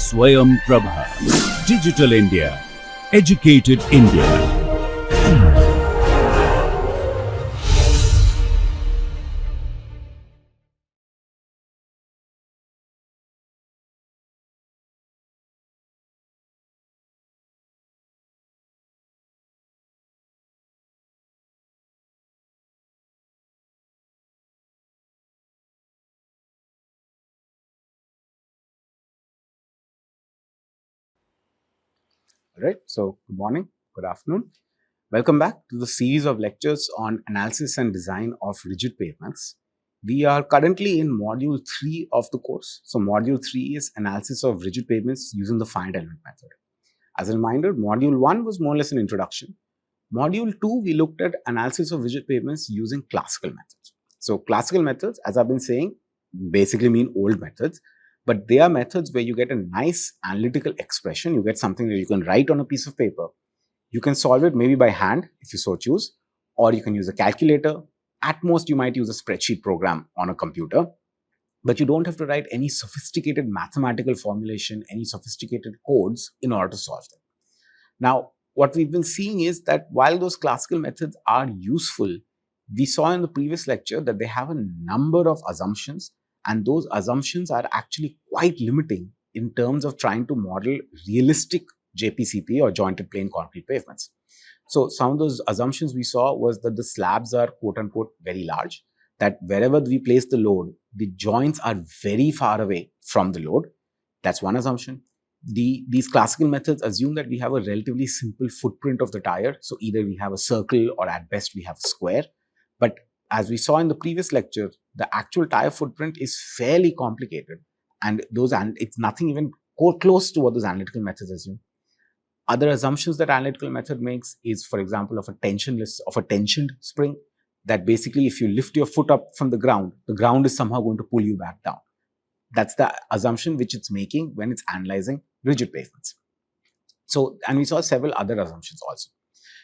Swayam Prabha. Digital India. Educated India. All right, so good morning, good afternoon. Welcome back to the series of lectures on analysis and design of rigid pavements. We are currently in module 3 of the course. So module 3 is analysis of rigid pavements using the finite element method. As a reminder, module 1 was more or less an introduction. Module 2, we looked at analysis of rigid pavements using classical methods. So classical methods, as I've been saying, basically mean old methods. But they are methods where you get a nice analytical expression. You get something that you can write on a piece of paper. You can solve it maybe by hand if you so choose, or you can use a calculator. At most, you might use a spreadsheet program on a computer, but you don't have to write any sophisticated mathematical formulation, any sophisticated codes in order to solve them. Now, what we've been seeing is that while those classical methods are useful, we saw in the previous lecture that they have a number of assumptions, and those assumptions are actually quite limiting in terms of trying to model realistic JPCP or jointed plain concrete pavements. So some of those assumptions we saw was that the slabs are quote unquote very large, that wherever we place the load, the joints are very far away from the load. That's one assumption. These classical methods assume that we have a relatively simple footprint of the tire. So either we have a circle or at best we have a square. But as we saw in the previous lecture, the actual tire footprint is fairly complicated, and it's nothing even close to what those analytical methods assume. Other assumptions that analytical method makes is, for example, of a tensioned spring, that basically if you lift your foot up from the ground is somehow going to pull you back down. That's the assumption which it's making when it's analyzing rigid pavements. So, and we saw several other assumptions also.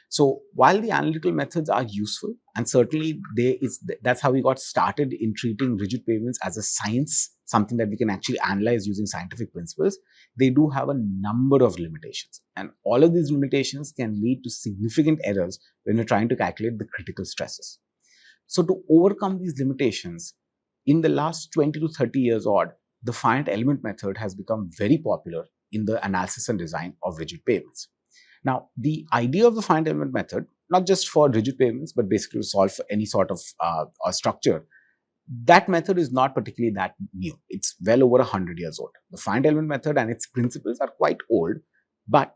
So while the analytical methods are useful, and certainly that's how we got started in treating rigid pavements as a science, something that we can actually analyze using scientific principles, they do have a number of limitations. And all of these limitations can lead to significant errors when we're trying to calculate the critical stresses. So to overcome these limitations, in the last 20 to 30 years odd, the finite element method has become very popular in the analysis and design of rigid pavements. Now, the idea of the finite element method, not just for rigid pavements, but basically to solve for any sort of structure, that method is not particularly that new. It's well over 100 years old. The finite element method and its principles are quite old, but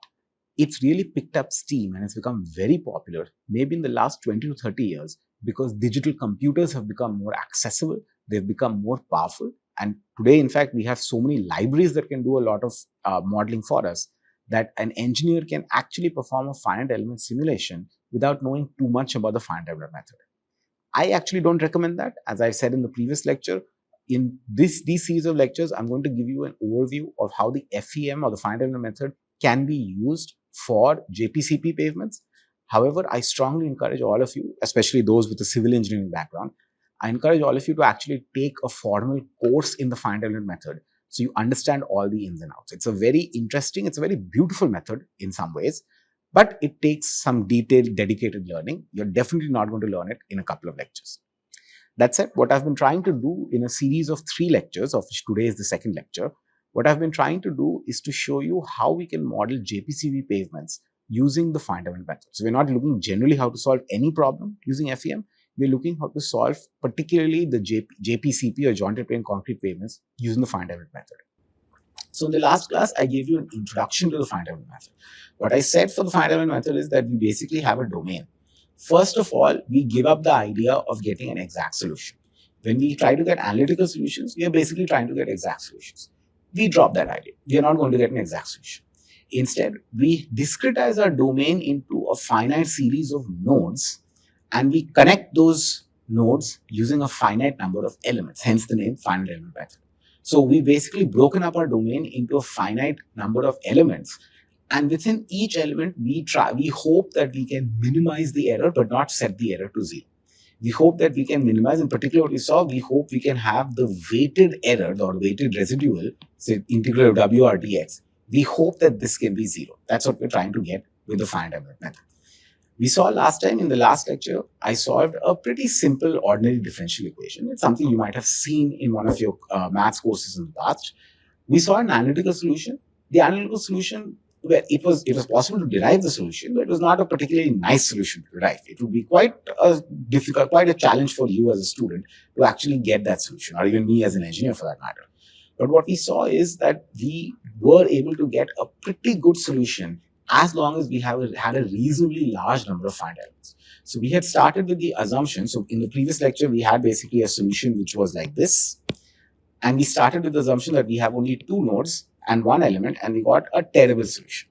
it's really picked up steam and it's become very popular, maybe in the last 20 to 30 years, because digital computers have become more accessible, they've become more powerful. And today, in fact, we have so many libraries that can do a lot of modeling for us, that an engineer can actually perform a finite element simulation without knowing too much about the finite element method. I actually don't recommend that. As I said in the previous lecture, in these series of lectures, I'm going to give you an overview of how the FEM or the finite element method can be used for JPCP pavements. However, I strongly encourage all of you, especially those with a civil engineering background, I encourage all of you to actually take a formal course in the finite element method, so you understand all the ins and outs. It's a very interesting, it's a very beautiful method in some ways, but it takes some detailed, dedicated learning. You're definitely not going to learn it in a couple of lectures. That said, what I've been trying to do in a series of 3 lectures, of which today is the second lecture, what I've been trying to do is to show you how we can model JPCP pavements using the finite element method. So we're not looking generally how to solve any problem using FEM. We're looking how to solve particularly the JPCP or jointed plain concrete pavements using the finite element method. So in the last class, I gave you an introduction to the finite element method. What I said for the finite element method is that we basically have a domain. First of all, we give up the idea of getting an exact solution. When we try to get analytical solutions, we are basically trying to get exact solutions. We drop that idea. We are not going to get an exact solution. Instead, we discretize our domain into a finite series of nodes, and we connect those nodes using a finite number of elements, hence the name finite element method. So we basically broken up our domain into a finite number of elements, and within each element, we hope that we can minimize the error but not set the error to 0. We hope that we can minimize, in particular what we saw, we hope we can have the weighted error or weighted residual, say integral of W or dx. We hope that this can be 0. That's what we're trying to get with the finite element method. We saw last time in the last lecture, I solved a pretty simple ordinary differential equation. It's something you might have seen in one of your maths courses in the past. We saw an analytical solution. The analytical solution, where it was possible to derive the solution, but it was not a particularly nice solution to derive. It would be quite a difficult, quite a challenge for you as a student to actually get that solution, or even me as an engineer for that matter. But what we saw is that we were able to get a pretty good solution as long as we had a reasonably large number of finite elements. So we had started with the assumption. So in the previous lecture, we had basically a solution which was like this. And we started with the assumption that we have only 2 nodes and 1 element, and we got a terrible solution.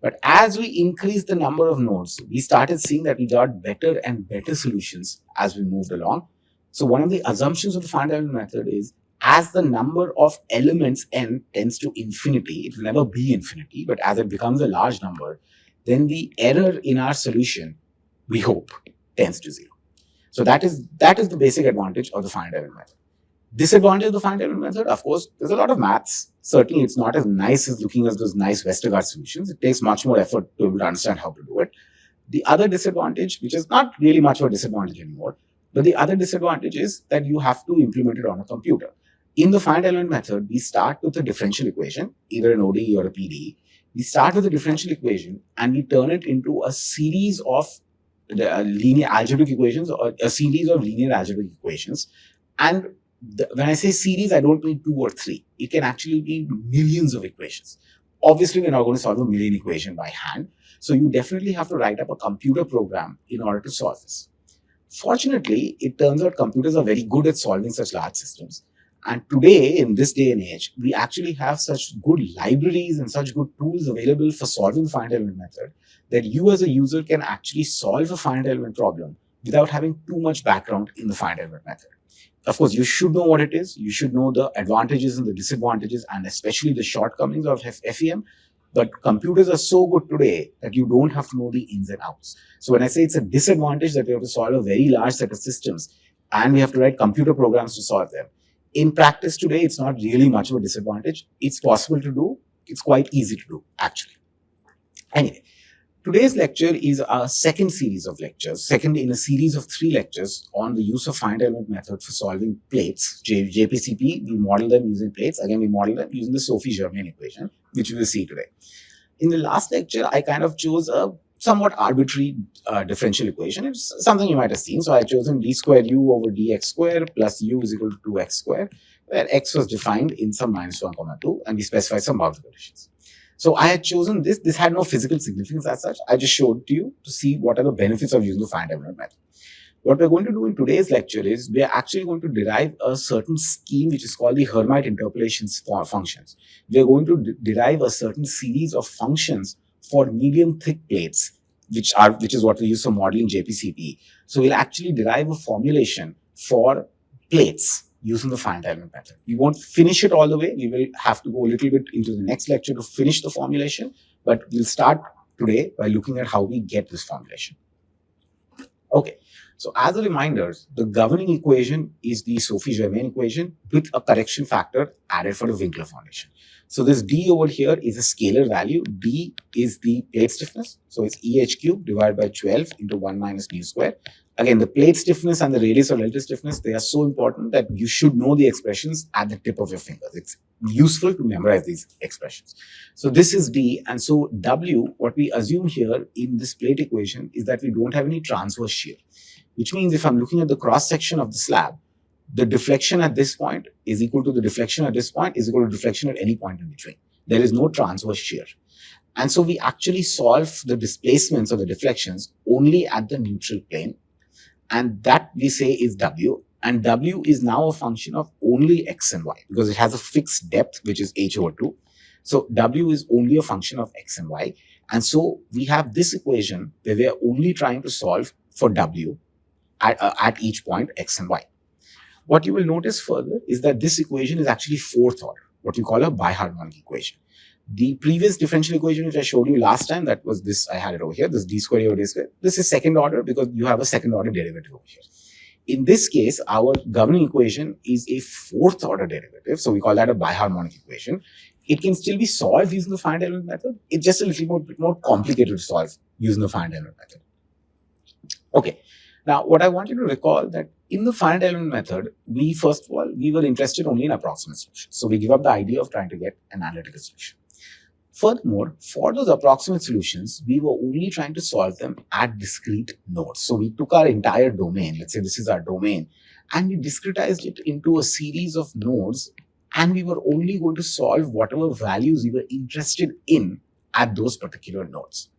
But as we increased the number of nodes, we started seeing that we got better and better solutions as we moved along. So one of the assumptions of the finite element method is, as the number of elements n tends to infinity, it will never be infinity, but as it becomes a large number, then the error in our solution, we hope, tends to 0. So that is the basic advantage of the finite element method. Disadvantage of the finite element method, of course, there's a lot of maths. Certainly, it's not as nice as looking at those nice Westergaard solutions. It takes much more effort to be able to understand how to do it. The other disadvantage, which is not really much of a disadvantage anymore, but the other disadvantage is that you have to implement it on a computer. In the finite element method, we start with a differential equation, either an ODE or a PDE. We start with a differential equation and we turn it into a series of linear algebraic equations or a series of linear algebraic equations. And when I say series, I don't mean 2 or 3. It can actually be millions of equations. Obviously, we're not going to solve a million equation by hand. So you definitely have to write up a computer program in order to solve this. Fortunately, it turns out computers are very good at solving such large systems. And today, in this day and age, we actually have such good libraries and such good tools available for solving the finite element method that you as a user can actually solve a finite element problem without having too much background in the finite element method. Of course, you should know what it is. You should know the advantages and the disadvantages, and especially the shortcomings of FEM. But computers are so good today that you don't have to know the ins and outs. So when I say it's a disadvantage that we have to solve a very large set of systems and we have to write computer programs to solve them, in practice today, it's not really much of a disadvantage. It's possible to do. It's quite easy to do, actually. Anyway, today's lecture is our second series of lectures, second in a series of 3 lectures on the use of finite element method for solving plates. JPCP, we model them using plates. Again, we model them using the Sophie-Germain equation, which we will see today. In the last lecture, I kind of chose a somewhat arbitrary differential equation. It's something you might have seen. So I chosen d square u over dx square plus u is equal to 2x square, where x was defined in some -1, 2, and we specified some boundary conditions. So I had chosen this. This had no physical significance as such. I just showed it to you to see what are the benefits of using the finite element method. What we're going to do in today's lecture is we're actually going to derive a certain scheme which is called the Hermite interpolations for functions. We're going to derive a certain series of functions for medium thick plates, which is what we use for modeling JPCP. So we'll actually derive a formulation for plates using the finite element method. We won't finish it all the way. We will have to go a little bit into the next lecture to finish the formulation, but we'll start today by looking at how we get this formulation. Okay, so as a reminder, the governing equation is the Sophie-Germain equation with a correction factor added for the Winkler foundation. So this d over here is a scalar value. D is the plate stiffness. So it's EH cubed divided by 12 into 1 minus nu square. Again, the plate stiffness and the radius or relative stiffness, they are so important that you should know the expressions at the tip of your fingers. It's useful to memorize these expressions. So this is D, and so W, what we assume here in this plate equation is that we don't have any transverse shear, which means if I'm looking at the cross section of the slab, the deflection at this point is equal to the deflection at this point is equal to deflection at any point in between. There is no transverse shear. And so we actually solve the displacements or the deflections only at the neutral plane. And that we say is W. And W is now a function of only X and Y because it has a fixed depth, which is H over 2. So W is only a function of X and Y. And so we have this equation where we are only trying to solve for W at each point, X and Y. What you will notice further is that this equation is actually 4th order, what we call a biharmonic equation. The previous differential equation which I showed you last time, that was this, I had it over here, this d square over d square. This is 2nd order because you have a 2nd order derivative over here. in this case, our governing equation is a fourth order derivative. So we call that a biharmonic equation. It can still be solved using the finite element method. It's just a little bit more complicated to solve using the finite element method. Okay. Now, what I want you to recall that in the finite element method, first of all, we were interested only in approximate solutions. So we give up the idea of trying to get an analytical solution. Furthermore, for those approximate solutions, we were only trying to solve them at discrete nodes. So we took our entire domain, let's say this is our domain, and we discretized it into a series of nodes, and we were only going to solve whatever values we were interested in at those particular nodes.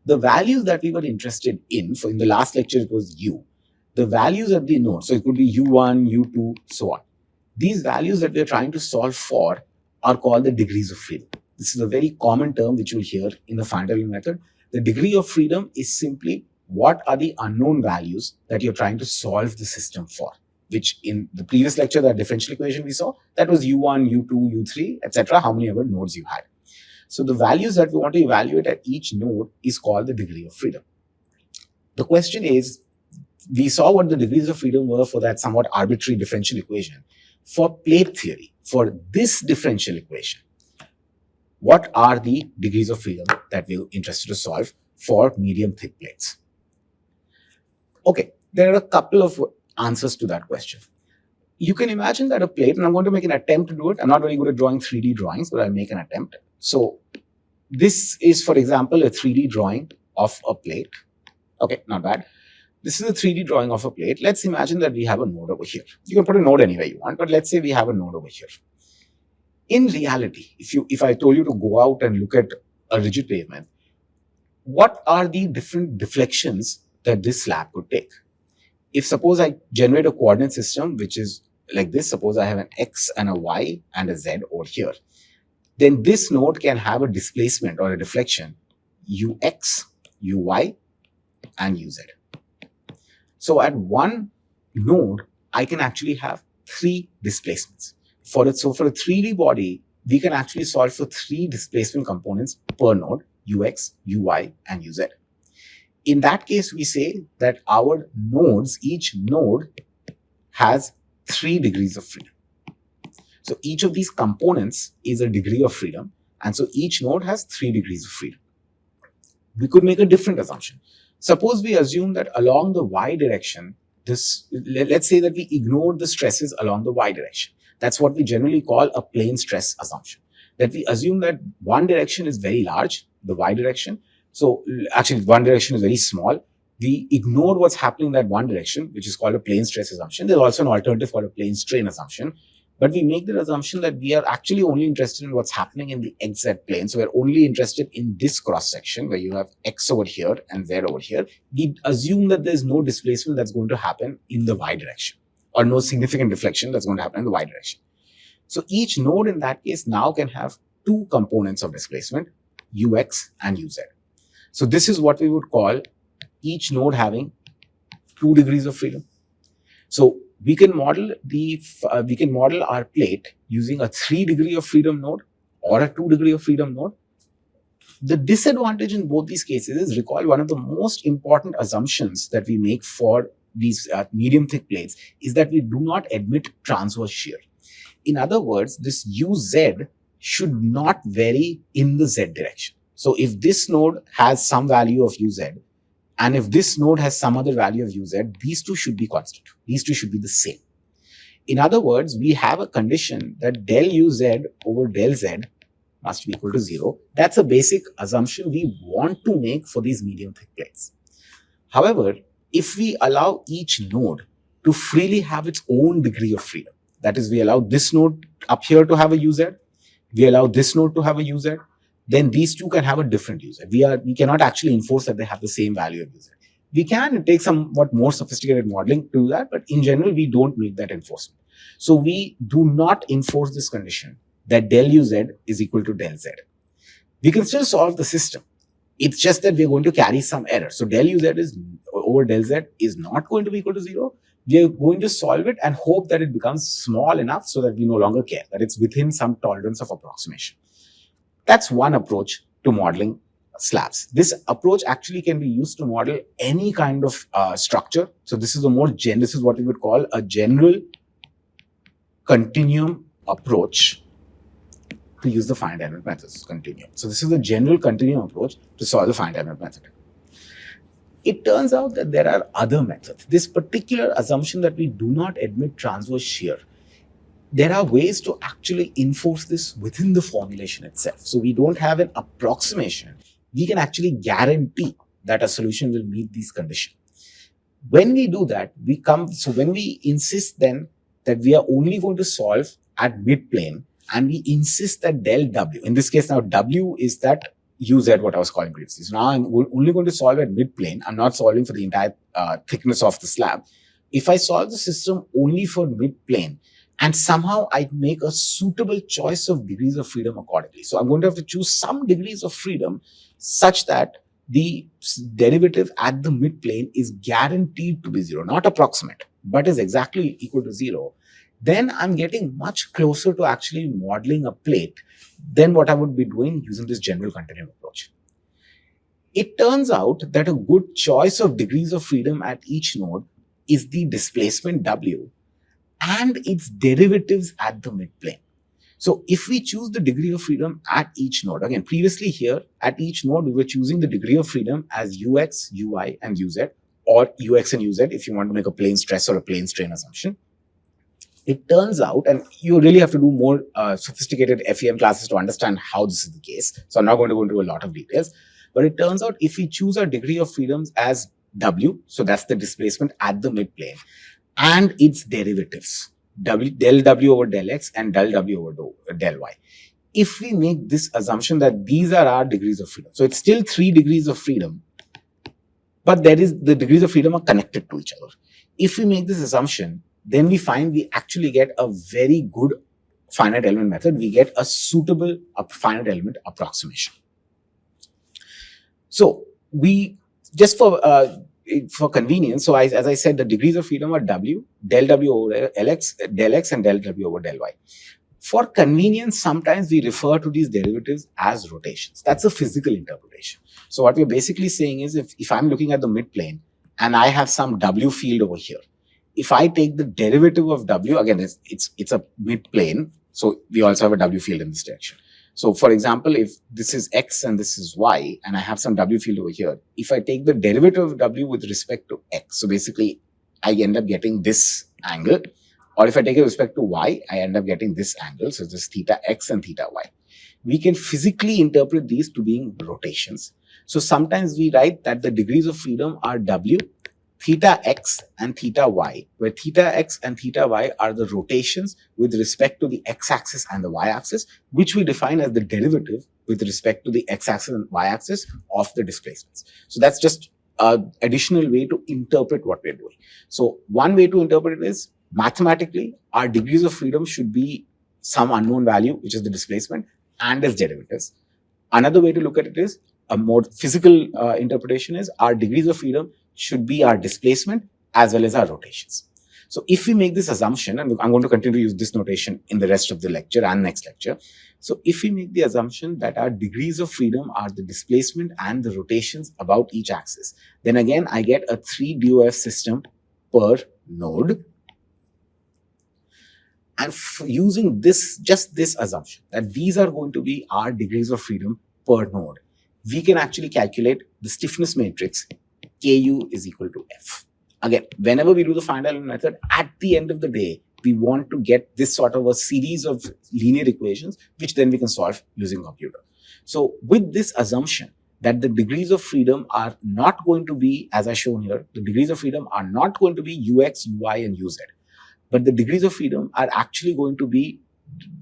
The values that we were interested in, so in the last lecture it was U, the values at the node, so it could be U1, U2, so on. These values that we are trying to solve for are called the degrees of freedom. This is a very common term which you'll hear in the finite element method. The degree of freedom is simply what are the unknown values that you're trying to solve the system for, which in the previous lecture, that differential equation we saw, that was U1, U2, U3, etc., how many ever nodes you had. So the values that we want to evaluate at each node is called the degree of freedom. The question is, we saw what the degrees of freedom were for that somewhat arbitrary differential equation. For plate theory, for this differential equation, what are the degrees of freedom that we're interested to solve for medium thick plates? Okay, there are a couple of answers to that question. You can imagine that a plate, and I'm going to make an attempt to do it. I'm not very good at drawing 3D drawings, but I'll make an attempt. So this is, for example, a 3D drawing of a plate. Okay, not bad. This is a 3D drawing of a plate. Let's imagine that we have a node over here. You can put a node anywhere you want, but let's say we have a node over here. In reality, if I told you to go out and look at a rigid pavement, what are the different deflections that this slab could take? If suppose I generate a coordinate system, which is like this, suppose I have an X and a Y and a Z over here, then this node can have a displacement or a deflection Ux, Uy, and Uz. So at one node, I can actually have 3 displacements. So for a 3D body, we can actually solve for 3 displacement components per node, Ux, Uy, and Uz. In that case, we say that our nodes, each node has 3 degrees of freedom. So each of these components is a degree of freedom, and so each node has 3 degrees of freedom. We could make a different assumption. Suppose we assume that along the y direction, let's say that we ignore the stresses along the y direction. That's what we generally call a plane stress assumption. That we assume that one direction is very large, the y direction. So actually one direction is very small. We ignore what's happening in that one direction, which is called a plane stress assumption. There's also an alternative called a plane strain assumption. But we make the assumption that we are actually only interested in what's happening in the xz plane. So we're only interested in this cross section where you have x over here and z over here. We assume that there's no displacement that's going to happen in the y direction, or no significant deflection that's going to happen in the y direction. So each node in that case now can have 2 components of displacement, ux and uz. So this is what we would call each node having 2 degrees of freedom. So we can model our plate using a 3 degree of freedom node or a 2 degree of freedom node. The disadvantage in both these cases is, recall, one of the most important assumptions that we make for these medium thick plates is that we do not admit transverse shear. In other words, this uz should not vary in the z direction. So if this node has some value of uz, and if this node has some other value of uz, these two should be constant. These two should be the same. In other words, we have a condition that del uz over del z must be equal to 0. That's a basic assumption we want to make for these medium thick plates. However, if we allow each node to freely have its own degree of freedom, that is, we allow this node up here to have a uz, we allow this node to have a uz, then these two can have a different uz. We cannot actually enforce that they have the same value of uz. We can, it takes somewhat more sophisticated modeling to do that, but in general, we don't make that enforcement. So we do not enforce this condition that del uz is equal to del z. We can still solve the system. It's just that we're going to carry some error. So del uz over del z is not going to be equal to 0. We are going to solve it and hope that it becomes small enough so that we no longer care, that it's within some tolerance of approximation. That's one approach to modeling slabs. This approach actually can be used to model any kind of structure. So this is this is what we would call a general continuum approach to use the finite element methods continuum. So this is the general continuum approach to solve the finite element method. It turns out that there are other methods. This particular assumption that we do not admit transverse shear, there are ways to actually enforce this within the formulation itself. So we don't have an approximation. We can actually guarantee that a solution will meet these conditions. When we do that, when we insist then that we are only going to solve at midplane, and we insist that del W, in this case now W is that UZ, what I was calling previously. So now I'm only going to solve at midplane. I'm not solving for the entire thickness of the slab. If I solve the system only for midplane, and somehow I make a suitable choice of degrees of freedom accordingly. So I'm going to have to choose some degrees of freedom such that the derivative at the midplane is guaranteed to be zero, not approximate, but is exactly equal to zero. Then I'm getting much closer to actually modeling a plate than what I would be doing using this general continuum approach. It turns out that a good choice of degrees of freedom at each node is the displacement W and its derivatives at the midplane. So if we choose the degree of freedom at each node, again, previously here at each node, we were choosing the degree of freedom as Ux, Uy, and Uz, or Ux and Uz if you want to make a plane stress or a plane strain assumption. It turns out, and you really have to do more sophisticated FEM classes to understand how this is the case. So I'm not going to go into a lot of details, but it turns out if we choose our degree of freedoms as W, so that's the displacement at the midplane, and its derivatives, del W over del X and del W over del Y. If we make this assumption that these are our degrees of freedom, so it's still 3 degrees of freedom, but the degrees of freedom are connected to each other. If we make this assumption, then we find we actually get a very good finite element method. We get a suitable finite element approximation. So we, just for convenience, so as I said, the degrees of freedom are W, del W over del X, and del W over del Y. For convenience, sometimes we refer to these derivatives as rotations. That's a physical interpretation. So what we're basically saying is if I'm looking at the midplane and I have some W field over here, if I take the derivative of W, again, it's a midplane, so we also have a W field in this direction. So for example, if this is X and this is Y, and I have some W field over here, if I take the derivative of W with respect to X, so basically I end up getting this angle, or if I take it with respect to Y, I end up getting this angle, so this theta X and theta Y. We can physically interpret these to being rotations. So sometimes we write that the degrees of freedom are W, theta X and theta Y, where theta X and theta Y are the rotations with respect to the X-axis and the Y-axis, which we define as the derivative with respect to the X-axis and Y-axis of the displacements. So that's just an additional way to interpret what we're doing. So one way to interpret it is mathematically, our degrees of freedom should be some unknown value, which is the displacement, and its derivatives. Another way to look at it is a more physical interpretation is our degrees of freedom should be our displacement as well as our rotations. So if we make this assumption, and I'm going to continue to use this notation in the rest of the lecture and next lecture. So if we make the assumption that our degrees of freedom are the displacement and the rotations about each axis, then again, I get a 3 DOF system per node. And using just this assumption that these are going to be our degrees of freedom per node, we can actually calculate the stiffness matrix Ku is equal to F. Again, whenever we do the finite element method, at the end of the day, we want to get this sort of a series of linear equations, which then we can solve using a computer. So with this assumption that the degrees of freedom are not going to be, as I shown here, the degrees of freedom are not going to be Ux, Uy, and Uz, but the degrees of freedom are actually going to be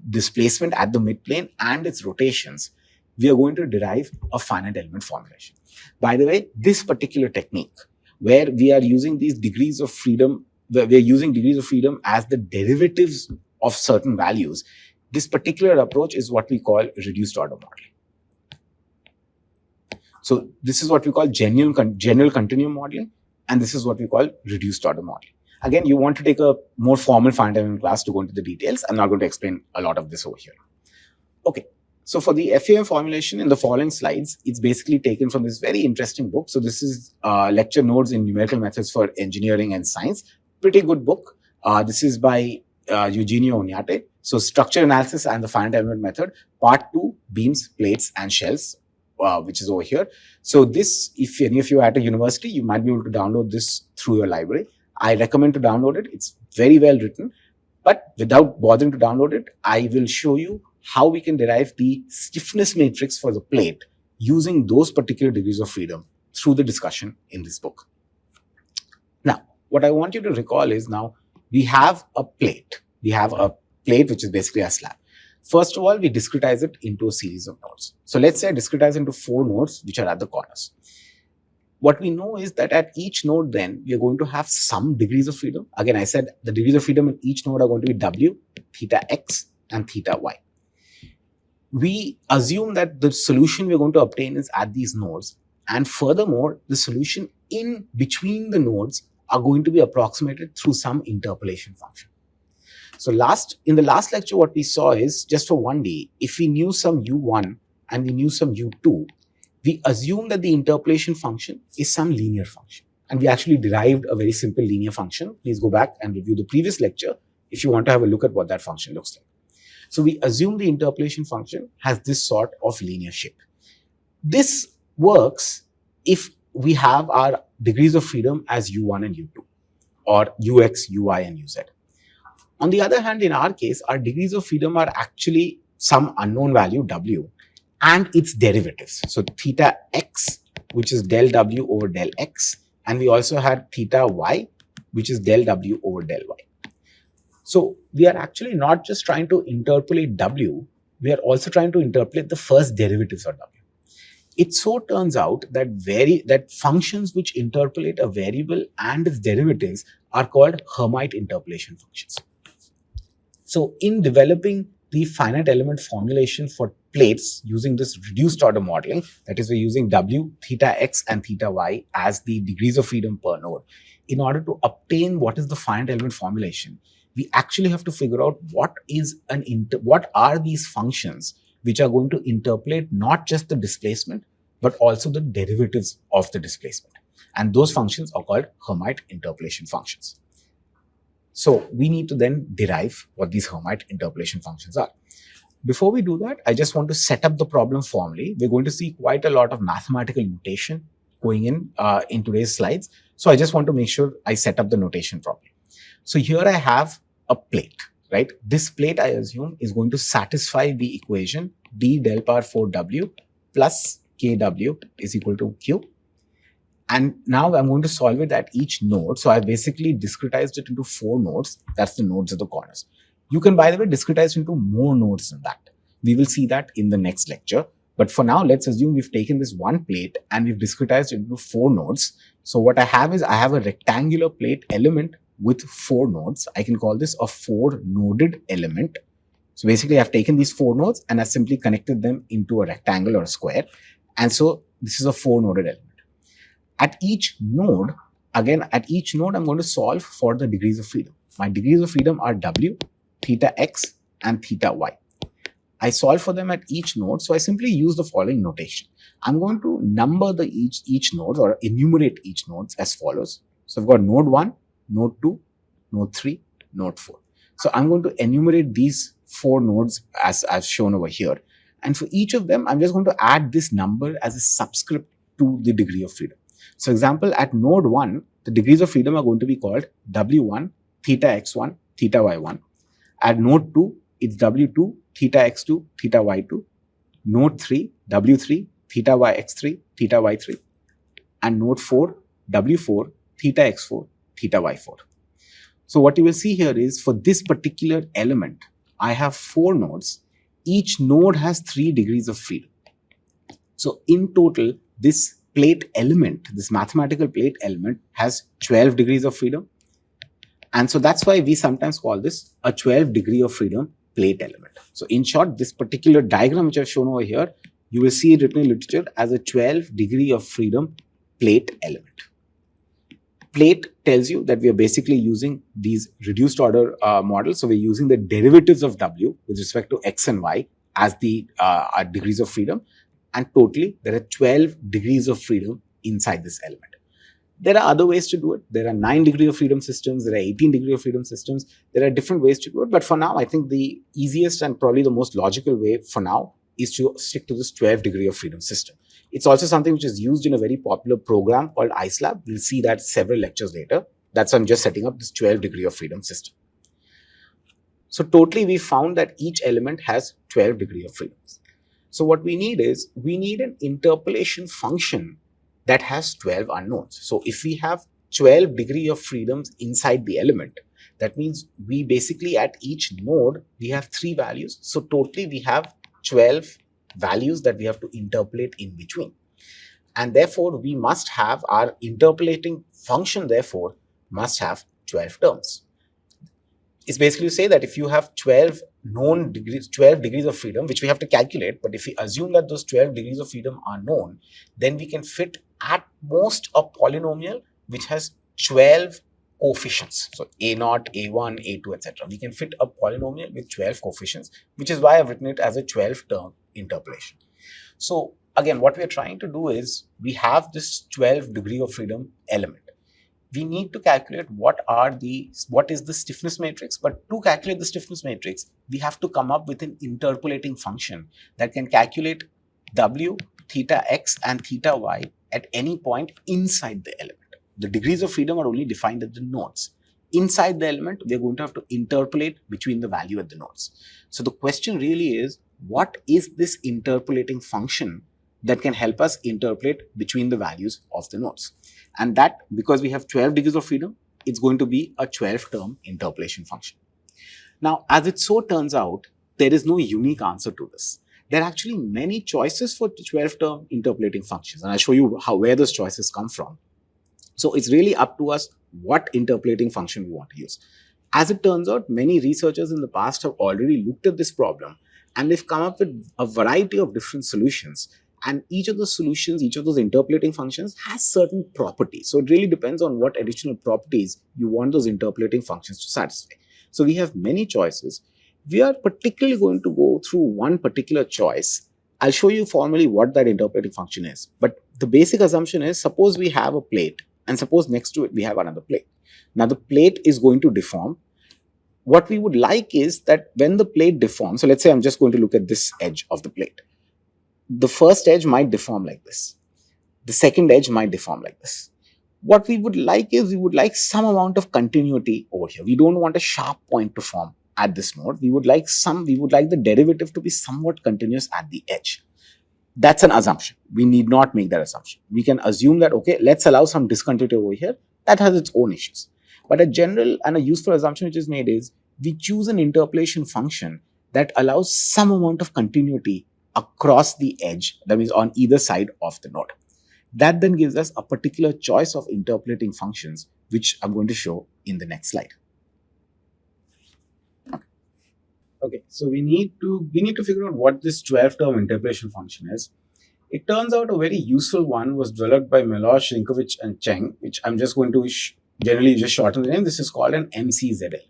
displacement at the midplane and its rotations, we are going to derive a finite element formulation. By the way, this particular technique, where we are using these degrees of freedom, where we are using degrees of freedom as the derivatives of certain values, this particular approach is what we call reduced order modeling. So this is what we call general continuum modeling, and this is what we call reduced order modeling. Again, you want to take a more formal finite element class to go into the details. I'm not going to explain a lot of this over here. Okay. So for the FEM formulation in the following slides, it's basically taken from this very interesting book. So this is Lecture Notes in Numerical Methods for Engineering and Science. Pretty good book. This is by Eugenio Oñate. So Structure Analysis and the Finite Element Method, Part 2, Beams, Plates and Shells, which is over here. So this, if any of you are at a university, you might be able to download this through your library. I recommend to download it. It's very well written. But without bothering to download it, I will show you how we can derive the stiffness matrix for the plate using those particular degrees of freedom through the discussion in this book. Now, what I want you to recall is now we have a plate. We have a plate which is basically a slab. First of all, we discretize it into a series of nodes. So let's say I discretize into 4 nodes which are at the corners. What we know is that at each node then, we are going to have some degrees of freedom. Again, I said the degrees of freedom in each node are going to be W, theta x and theta y. We assume that the solution we're going to obtain is at these nodes. And furthermore, the solution in between the nodes are going to be approximated through some interpolation function. So in the last lecture, what we saw is just for 1D, if we knew some U1 and we knew some U2, we assume that the interpolation function is some linear function. And we actually derived a very simple linear function. Please go back and review the previous lecture if you want to have a look at what that function looks like. So we assume the interpolation function has this sort of linear shape. This works if we have our degrees of freedom as U1 and U2, or Ux, Ui, and Uz. On the other hand, in our case, our degrees of freedom are actually some unknown value W and its derivatives. So theta x, which is del W over del X, and we also had theta y, which is del W over del Y. So we are actually not just trying to interpolate W, we are also trying to interpolate the first derivatives of W. It so turns out that functions which interpolate a variable and its derivatives are called Hermite interpolation functions. So in developing the finite element formulation for plates using this reduced order modeling, that is, we're using W, theta x and theta y as the degrees of freedom per node. In order to obtain what is the finite element formulation, we actually have to figure out what are these functions which are going to interpolate not just the displacement, but also the derivatives of the displacement. And those functions are called Hermite interpolation functions. So we need to then derive what these Hermite interpolation functions are. Before we do that, I just want to set up the problem formally. We're going to see quite a lot of mathematical notation going in today's slides. So I just want to make sure I set up the notation properly. So here I have a plate, right? This plate, I assume, is going to satisfy the equation d del power 4w plus kw is equal to q. And now I'm going to solve it at each node. So I basically discretized it into 4 nodes. That's the nodes at the corners. You can, by the way, discretize into more nodes than that. We will see that in the next lecture. But for now, let's assume we've taken this one plate and we've discretized it into 4 nodes. So what I have is I have a rectangular plate element with 4 nodes. I can call this a 4-noded element. So basically, I've taken these 4 nodes and I've simply connected them into a rectangle or a square. And so this is a 4-noded element. At each node, I'm going to solve for the degrees of freedom. My degrees of freedom are W, theta x, and theta y. I solve for them at each node, so I simply use the following notation. I'm going to number each node or enumerate each node as follows. So I've got node 1, node 2, node 3, node 4. So I'm going to enumerate these 4 nodes as I've shown over here. And for each of them, I'm just going to add this number as a subscript to the degree of freedom. So example, at node 1, the degrees of freedom are going to be called W1, theta x1, theta y1. At node 2, it's W2, theta x2, theta y2. Node 3, W3, theta yx3, theta y3. And node 4, W4, theta x4, theta y4. So what you will see here is for this particular element, I have 4 nodes. Each node has 3 degrees of freedom. So in total, this plate element, this mathematical plate element has 12 degrees of freedom. And so that's why we sometimes call this a 12 degree of freedom plate element. So in short, this particular diagram which I've shown over here, you will see it written in literature as a 12 degree of freedom plate element. Plate tells you that we are basically using these reduced order models. So we're using the derivatives of W with respect to X and Y as the degrees of freedom, and totally there are 12 degrees of freedom inside this element. There are other ways to do it. There are 9 degree of freedom systems, there are 18 degree of freedom systems. There are different ways to do it, but for now I think the easiest and probably the most logical way for now is to stick to this 12 degree of freedom system. It's also something which is used in a very popular program called IceLab. We'll see that several lectures later. That's why I'm just setting up this 12 degree of freedom system. So totally we found that each element has 12 degree of freedoms. So what we need is, we need an interpolation function that has 12 unknowns. So if we have 12 degree of freedoms inside the element, that means we basically at each node, we have 3 values. So totally we have 12 values that we have to interpolate in between. And therefore, we must have our interpolating function, therefore, must have 12 terms. It's basically to say that if you have 12 known degrees, 12 degrees of freedom, which we have to calculate, but if we assume that those 12 degrees of freedom are known, then we can fit at most a polynomial which has 12 coefficients. So A0, A1, A2, etc. We can fit a polynomial with 12 coefficients, which is why I've written it as a 12-term interpolation. So again, what we are trying to do is, we have this 12 degree of freedom element. We need to calculate what is the stiffness matrix. But to calculate the stiffness matrix, we have to come up with an interpolating function that can calculate W, theta x and theta y at any point inside the element. The degrees of freedom are only defined at the nodes. Inside the element, we are going to have to interpolate between the value at the nodes. So the question really is, what is this interpolating function that can help us interpolate between the values of the nodes? And that, because we have 12 degrees of freedom, it's going to be a 12-term interpolation function. Now, as it so turns out, there is no unique answer to this. There are actually many choices for 12-term interpolating functions, and I'll show you where those choices come from. So it's really up to us what interpolating function we want to use. As it turns out, many researchers in the past have already looked at this problem, and they've come up with a variety of different solutions. And each of those solutions, each of those interpolating functions has certain properties. So it really depends on what additional properties you want those interpolating functions to satisfy. So we have many choices. We are particularly going to go through one particular choice. I'll show you formally what that interpolating function is. But the basic assumption is, suppose we have a plate, and suppose next to it we have another plate. Now the plate is going to deform. What we would like is that when the plate deforms, so let's say I'm just going to look at this edge of the plate. The first edge might deform like this. The second edge might deform like this. What we would like is, we would like some amount of continuity over here. We don't want a sharp point to form at this node. We would like the derivative to be somewhat continuous at the edge. That's an assumption. We need not make that assumption. We can assume that, okay, let's allow some discontinuity over here. That has its own issues. But a general and a useful assumption which is made is, we choose an interpolation function that allows some amount of continuity across the edge, that means on either side of the node. That then gives us a particular choice of interpolating functions, which I'm going to show in the next slide. Okay, so we need to figure out what this 12-term interpolation function is. It turns out a very useful one was developed by Melosh, Rinkovich, and Cheng, which I'm just going to generally just shorten the name. This is called an MCZ element.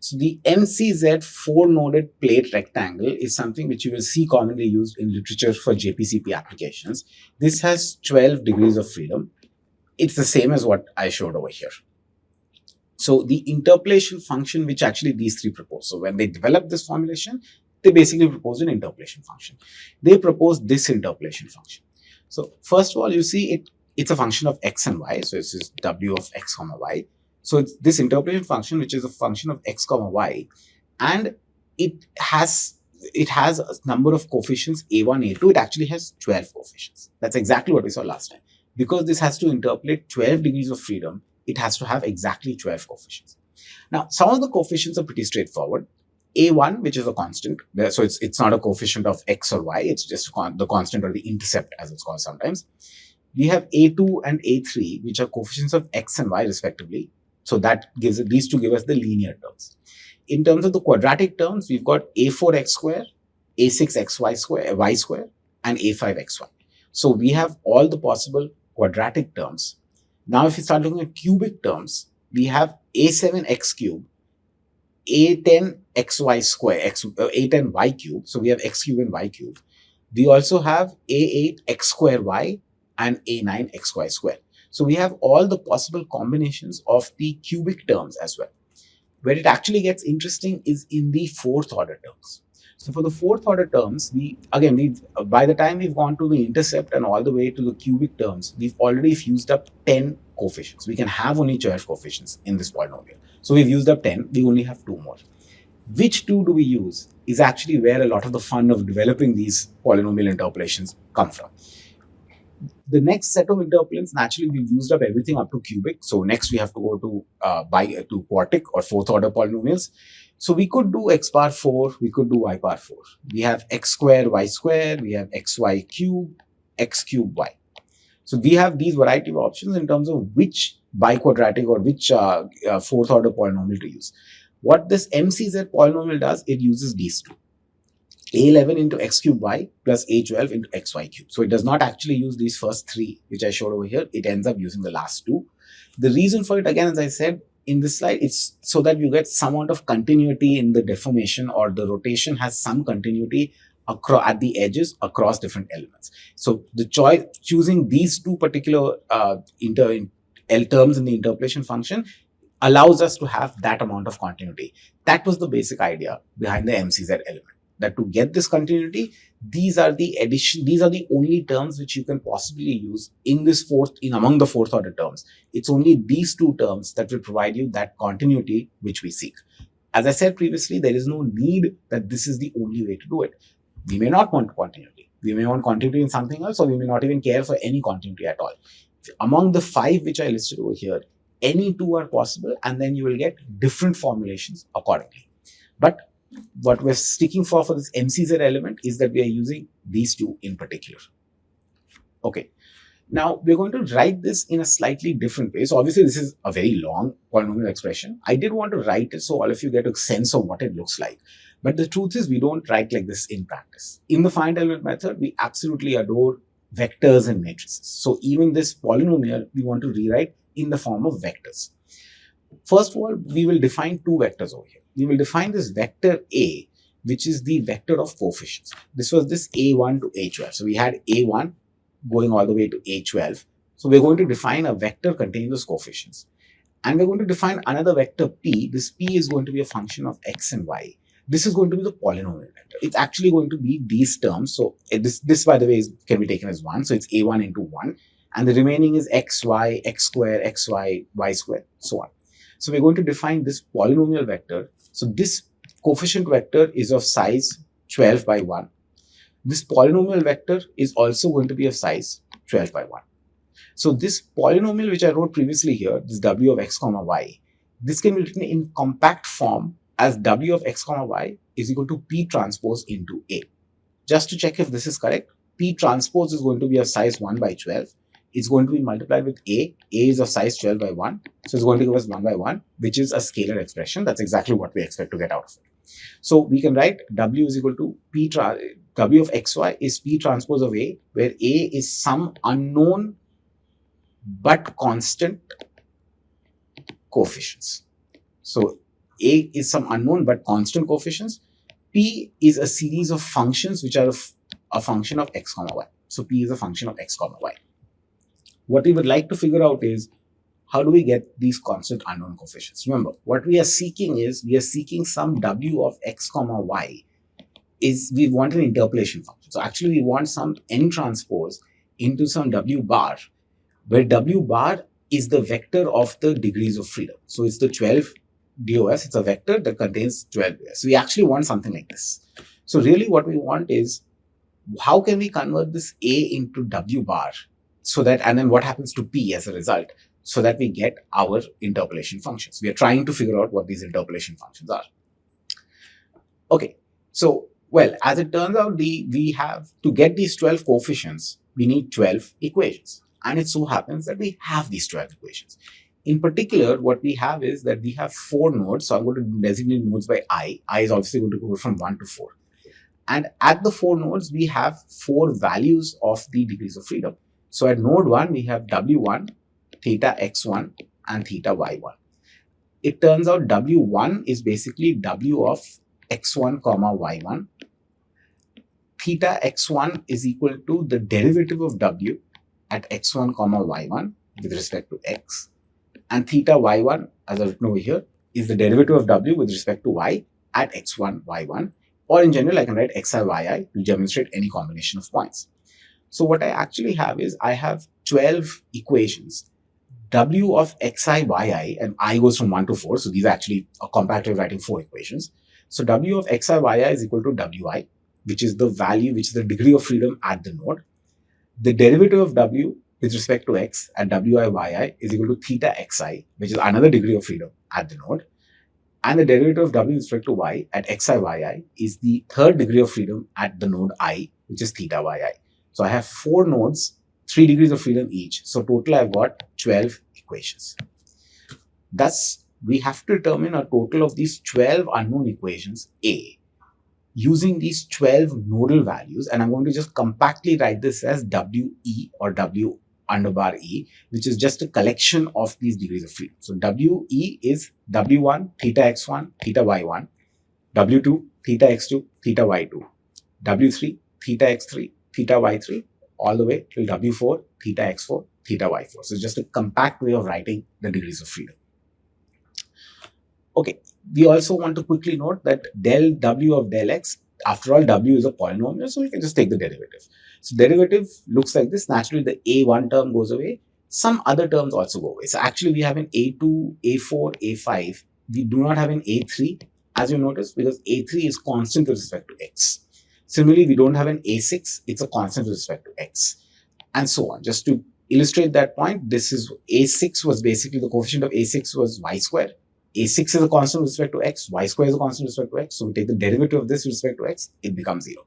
So the MCZ 4-noded plate rectangle is something which you will see commonly used in literature for JPCP applications. This has 12 degrees of freedom. It's the same as what I showed over here. So the interpolation function which actually these three propose. So when they developed this formulation, they basically proposed an interpolation function. They proposed this interpolation function. So first of all, you see it's a function of x and y. So this is w of x comma y. So it's this interpolation function, which is a function of x comma y, and it has a number of coefficients a1, a2. It actually has 12 coefficients. That's exactly what we saw last time. Because this has to interpolate 12 degrees of freedom, it has to have exactly 12 coefficients. Now, some of the coefficients are pretty straightforward. A1, which is a constant, so it's not a coefficient of x or y, it's just the constant or the intercept as it's called sometimes. We have A2 and A3, which are coefficients of x and y respectively. So that gives these two give us the linear terms. In terms of the quadratic terms, we've got a4x square, a6xy square, y square, and a5xy. So we have all the possible quadratic terms. Now, if we start looking at cubic terms, we have a7x cube, a10 xy square, a10 y cube. So we have x cube and y cube. We also have a8 x square y and a9 xy square. So we have all the possible combinations of the cubic terms as well. Where it actually gets interesting is in the fourth order terms. So for the fourth order terms, by the time we've gone to the intercept and all the way to the cubic terms, we've already fused up 10 coefficients. We can have only 12 coefficients in this polynomial. So we've used up 10, we only have 2 more. Which 2 do we use is actually where a lot of the fun of developing these polynomial interpolations come from. The next set of interpolants, naturally, we've used up everything up to cubic. So next we have to go to to quartic or fourth order polynomials. So we could do x bar 4, we could do y bar 4. We have x square, y square, we have xy cube, x cube, y. So we have these variety of options in terms of which biquadratic or which fourth order polynomial to use. What this MCZ polynomial does, it uses these two. A11 into x cube y plus A12 into xy cube. So it does not actually use these first 3, which I showed over here. It ends up using the last 2. The reason for it, again, as I said in this slide, it's so that you get some amount of continuity in the deformation, or the rotation has some continuity at the edges across different elements. So the choosing these 2 particular L terms in the interpolation function allows us to have that amount of continuity. That was the basic idea behind the MCZ element. That to get this continuity, these are the only terms which you can possibly use among the fourth order terms. It's only these 2 terms that will provide you that continuity which we seek. As I said previously, there is no need that this is the only way to do it. We may not want continuity. We may want continuity in something else, or we may not even care for any continuity at all. Among the 5 which I listed over here, any 2 are possible, and then you will get different formulations accordingly. But what we're sticking for this MCZ element is that we are using these 2 in particular. Okay. Now, we're going to write this in a slightly different way. So obviously, this is a very long polynomial expression. I did want to write it so all of you get a sense of what it looks like. But the truth is, we don't write like this in practice. In the finite element method, we absolutely adore vectors and matrices. So even this polynomial, we want to rewrite in the form of vectors. First of all, we will define 2 vectors over here. We will define this vector A, which is the vector of coefficients. This was this A1 to A12. So we had A1 going all the way to A12. So we're going to define a vector containing those coefficients. And we're going to define another vector P. This P is going to be a function of X and Y. This is going to be the polynomial vector. It's actually going to be these terms. So this by the way, can be taken as 1. So it's A1 into 1. And the remaining is X, Y, X square, XY, Y square, so on. So we're going to define this polynomial vector. So this coefficient vector is of size 12 by 1. This polynomial vector is also going to be of size 12 by 1. So this polynomial which I wrote previously here, this w of x comma y, this can be written in compact form as w of x comma y is equal to p transpose into a. Just to check if this is correct, p transpose is going to be of size 1 by 12. It's going to be multiplied with a. A is of size 12 by 1. So it's going to give us 1 by 1, which is a scalar expression. That's exactly what we expect to get out of it. So we can write w is equal to w of xy is p transpose of a, where a is some unknown but constant coefficients. So a is some unknown but constant coefficients. P is a series of functions which are a function of x comma y. So P is a function of x comma y. What we would like to figure out is how do we get these constant unknown coefficients? Remember, what we are seeking is some w of x comma y. We want an interpolation function. So actually we want some n transpose into some w bar, where w bar is the vector of the degrees of freedom. So it's the 12 DOS. It's a vector that contains 12 DOS. So we actually want something like this. So really what we want is, how can we convert this A into W bar so that, and then what happens to P as a result, so that we get our interpolation functions. We are trying to figure out what these interpolation functions are. Okay, so, well, as it turns out, we have to get these 12 coefficients, we need 12 equations. And it so happens that we have these 12 equations. In particular, what we have is that we have 4 nodes. So I'm going to designate nodes by I. I is obviously going to go from 1 to 4. And at the 4 nodes, we have 4 values of the degrees of freedom. So at node 1, we have W1, theta x1, and theta y1. it turns out W1 is basically W of x1 comma y1. Theta x1 is equal to the derivative of W at x1 comma y1 with respect to x. And theta y1, as I've written over here, is the derivative of W with respect to y at x1, y1. Or in general, I can write xi, yi to demonstrate any combination of points. So what I actually have is I have 12 equations. W of xi, yi, and I goes from 1 to 4. So these are actually a compact way of writing 4 equations. So W of xi, yi is equal to Wi, which is the value, which is the degree of freedom at the node. The derivative of W with respect to x at Wi, yi is equal to theta xi, which is another degree of freedom at the node. And the derivative of W with respect to y at xi, yi is the third degree of freedom at the node I, which is theta yi. So I have 4 nodes, 3 degrees of freedom each. So total I've got 12 equations. Thus, we have to determine a total of these 12 unknown equations A using these 12 nodal values. And I'm going to just compactly write this as WE or W under bar E, which is just a collection of these degrees of freedom. So WE is W1, theta x1, theta y1, W2, theta x2, theta y2, W3, theta x3, theta y3, all the way till W4, theta x4, theta y4. So it's just a compact way of writing the degrees of freedom. Okay, we also want to quickly note that del W of del x, after all, W is a polynomial, so we can just take the derivative. So derivative looks like this. Naturally, the A1 term goes away. Some other terms also go away. So actually, we have an A2, A4, A5. We do not have an A3, as you notice, because A3 is constant with respect to x. Similarly, we don't have an A6. It's a constant with respect to x. And so on. Just to illustrate that point, this is A6 was basically the coefficient of A6 was y square. A6 is a constant with respect to x, y square is a constant with respect to x. So we take the derivative of this with respect to x, it becomes 0.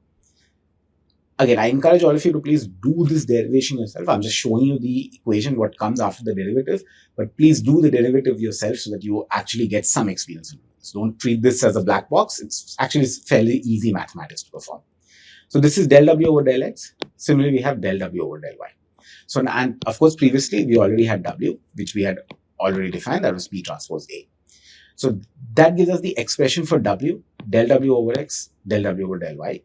Again, I encourage all of you to please do this derivation yourself. I'm just showing you the equation, what comes after the derivative, but please do the derivative yourself so that you actually get some experience in this. Don't treat this as a black box. It's actually fairly easy mathematics to perform. So this is del W over del x. Similarly, we have del W over del y. So, and of course, previously we already had W, which we had already defined, that was P transpose A. So that gives us the expression for W, del W over x, del W over del y.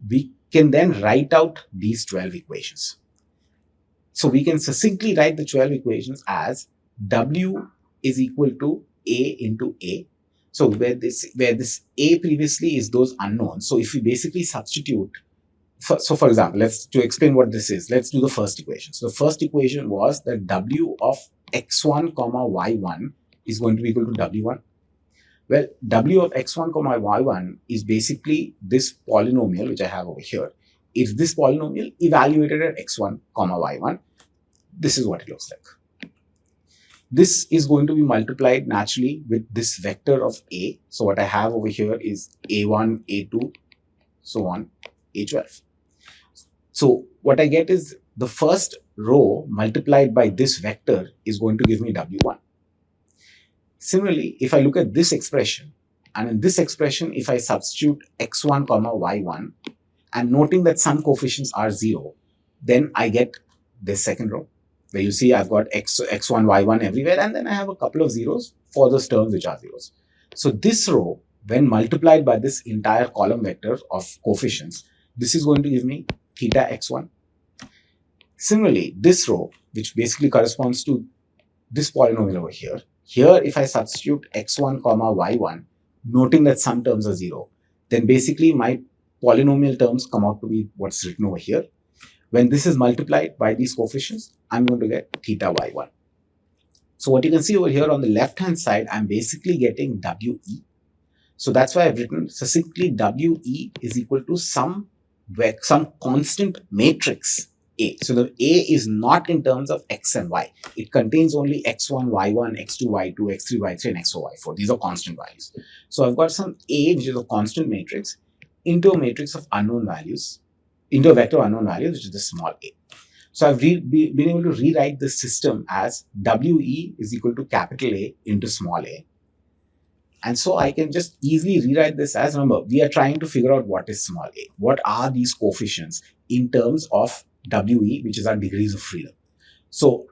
We can then write out these 12 equations. So we can succinctly write the 12 equations as W is equal to A into A. So where this A previously is those unknowns. So if we basically substitute, for example, to explain what this is, let's do the first equation. So the first equation was that W of x1 comma y1 is going to be equal to W1. Well, W of x1 comma y1 is basically this polynomial which I have over here. It's this polynomial evaluated at x1 comma y1. This is what it looks like. This is going to be multiplied naturally with this vector of A. So what I have over here is A1, A2, so on, A12. So what I get is the first row multiplied by this vector is going to give me W1. Similarly, if I look at this expression, and in this expression, if I substitute x1 comma y1, and noting that some coefficients are 0, then I get this second row, where you see I've got x1, y1 everywhere, and then I have a couple of zeros for those terms which are zeros. So this row, when multiplied by this entire column vector of coefficients, this is going to give me theta x1. Similarly, this row, which basically corresponds to this polynomial over here, if I substitute x1 comma y1, noting that some terms are 0, then basically my polynomial terms come out to be what's written over here. When this is multiplied by these coefficients, I'm going to get theta y1. So what you can see over here on the left-hand side, I'm basically getting WE. So that's why I've written succinctly WE is equal to some constant matrix A. So the A is not in terms of x and y. It contains only x1, y1, x2, y2, x3, y3, and x4, y4. These are constant values. So I've got some A, which is a constant matrix, into a matrix of unknown values, into a vector of unknown values, which is the small a. So I've been able to rewrite this system as WE is equal to capital A into small a. And so I can just easily rewrite this as, remember, we are trying to figure out what is small a. What are these coefficients in terms of WE, which is our degrees of freedom. So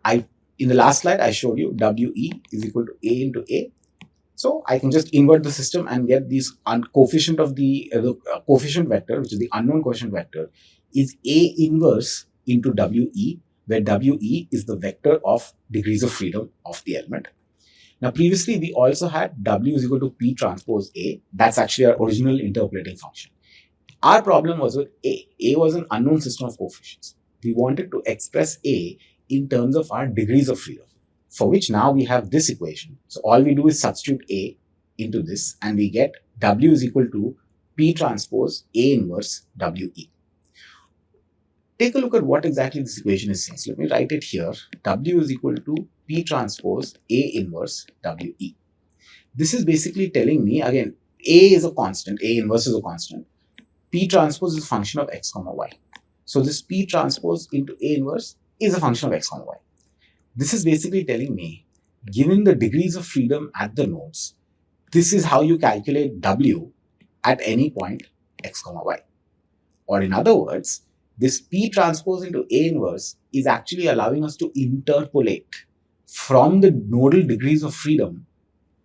in the last slide, I showed you WE is equal to A into A. So I can just invert the system and get these coefficient of the coefficient vector, which is the unknown coefficient vector, is A inverse into WE, where WE is the vector of degrees of freedom of the element. Now, previously, we also had W is equal to P transpose A. That's actually our original interpolating function. Our problem was with A. A was an unknown system of coefficients. We wanted to express A in terms of our degrees of freedom, for which now we have this equation. So all we do is substitute A into this and we get W is equal to P transpose A inverse WE. Take a look at what exactly this equation is saying. So let me write it here. W is equal to P transpose A inverse WE. This is basically telling me, again, A is a constant, A inverse is a constant. P transpose is a function of x comma y. So this P transpose into A inverse is a function of x comma y. This is basically telling me, given the degrees of freedom at the nodes, this is how you calculate W at any point x comma y. Or in other words, this P transpose into A inverse is actually allowing us to interpolate from the nodal degrees of freedom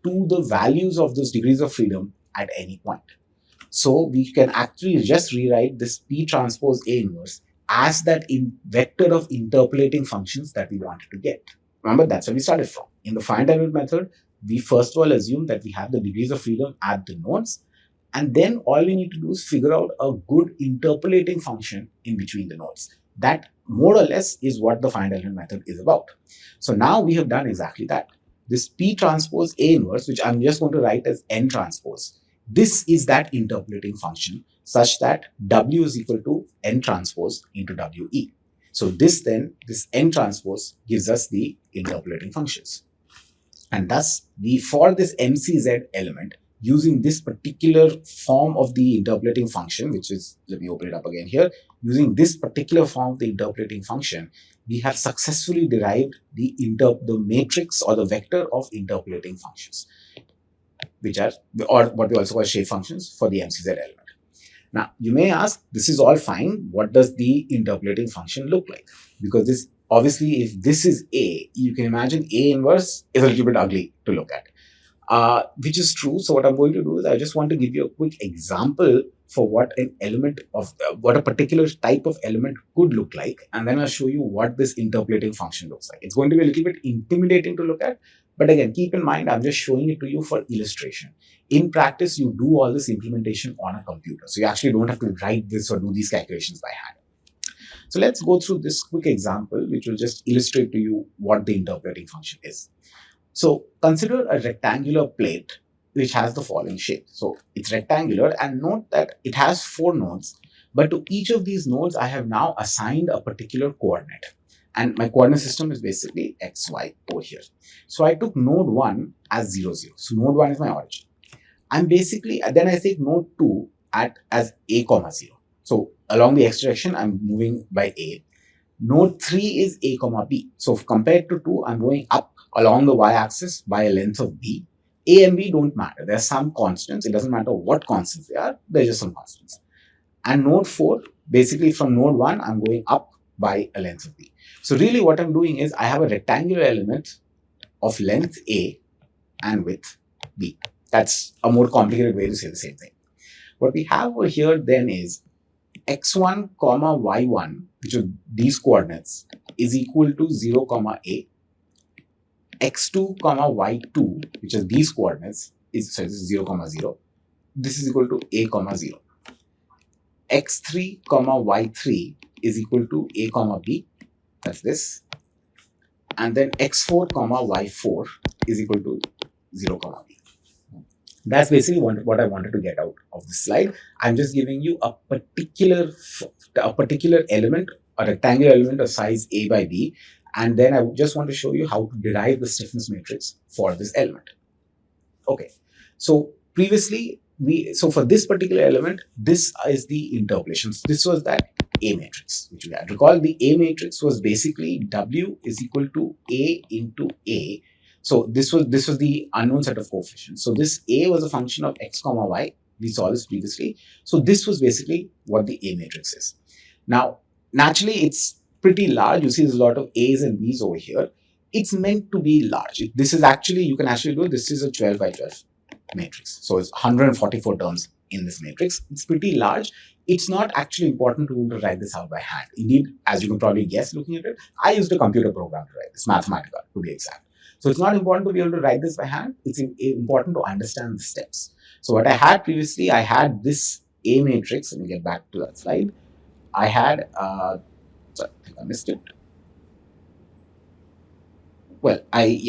to the values of those degrees of freedom at any point. So we can actually just rewrite this P transpose A inverse as that vector of interpolating functions that we wanted to get. Remember, that's where we started from. In the finite element method, we first of all assume that we have the degrees of freedom at the nodes, and then all we need to do is figure out a good interpolating function in between the nodes. That more or less is what the finite element method is about. So now we have done exactly that. This P transpose A inverse, which I'm just going to write as N transpose, this is that interpolating function such that W is equal to N transpose into WE. So this N transpose gives us the interpolating functions. And thus, for this MCZ element, using this particular form of the interpolating function, which is, let me open it up again here, using this particular form of the interpolating function, we have successfully derived the matrix or the vector of interpolating functions, which are, or what we also call shape functions for the MCZ element. Now, you may ask, this is all fine. What does the interpolating function look like? Because this, obviously, if this is A, you can imagine A inverse is a little bit ugly to look at. Which is true. So what I'm going to do is I just want to give you a quick example for what an element of, what a particular type of element could look like. And then I'll show you what this interpolating function looks like. It's going to be a little bit intimidating to look at. But again, keep in mind, I'm just showing it to you for illustration. In practice, you do all this implementation on a computer. So you actually don't have to write this or do these calculations by hand. So let's go through this quick example, which will just illustrate to you what the interpolating function is. So consider a rectangular plate which has the following shape. So it's rectangular, and note that it has 4 nodes, but to each of these nodes, I have now assigned a particular coordinate. And my coordinate system is basically x, y over here. So I took node 1 as 0, 0. So node 1 is my origin. I'm basically, then I take node 2 as a comma 0. So along the x direction, I'm moving by a. Node 3 is a comma b. So compared to 2, I'm going up along the y-axis by a length of b. A and b don't matter. There are some constants. It doesn't matter what constants they are. They're just some constants. And node 4, basically from node 1, I'm going up by a length of b. So really what I'm doing is I have a rectangular element of length a and width b. That's a more complicated way to say the same thing. What we have over here then is x1 comma y1, which are these coordinates, is equal to 0 comma a. x2 comma y2, which are these coordinates, this is 0 comma 0. This is equal to a comma 0. x3 comma y3 is equal to a comma b. That's this. And then x4 comma y4 is equal to 0 comma b. That's basically what I wanted to get out of this slide. I'm just giving you a particular element, a rectangular element of size a by b, and then I just want to show you how to derive the stiffness matrix for this element. Okay, so previously so for this particular element, this is the interpolation. So this was that A matrix, which we had. Recall the A matrix was basically W is equal to A into A. So this was the unknown set of coefficients. So this A was a function of x comma y. We saw this previously. So this was basically what the A matrix is. Now, naturally, it's pretty large. You see there's a lot of A's and B's over here. it's meant to be large. This is actually, you can actually do it. This is a 12 by 12 matrix. So it's 144 terms in this matrix. It's pretty large. It's not actually important to be able to write this out by hand. Indeed, as you can probably guess looking at it, I used a computer program to write this, Mathematica to be exact. So it's not important to be able to write this by hand. It's important to understand the steps. So what I had previously, I had this A matrix. Let me get back to that slide. I had, sorry, I think I missed it. Well, I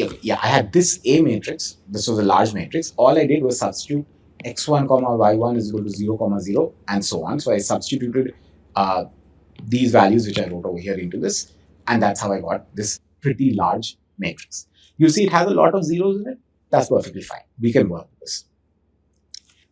had this A matrix. This was a large matrix. All I did was substitute x1 comma y1 is equal to 0 comma 0 and so on. So I substituted these values which I wrote over here into this, and that's how I got this pretty large matrix. You see it has a lot of zeros in it. That's perfectly fine. We can work with this.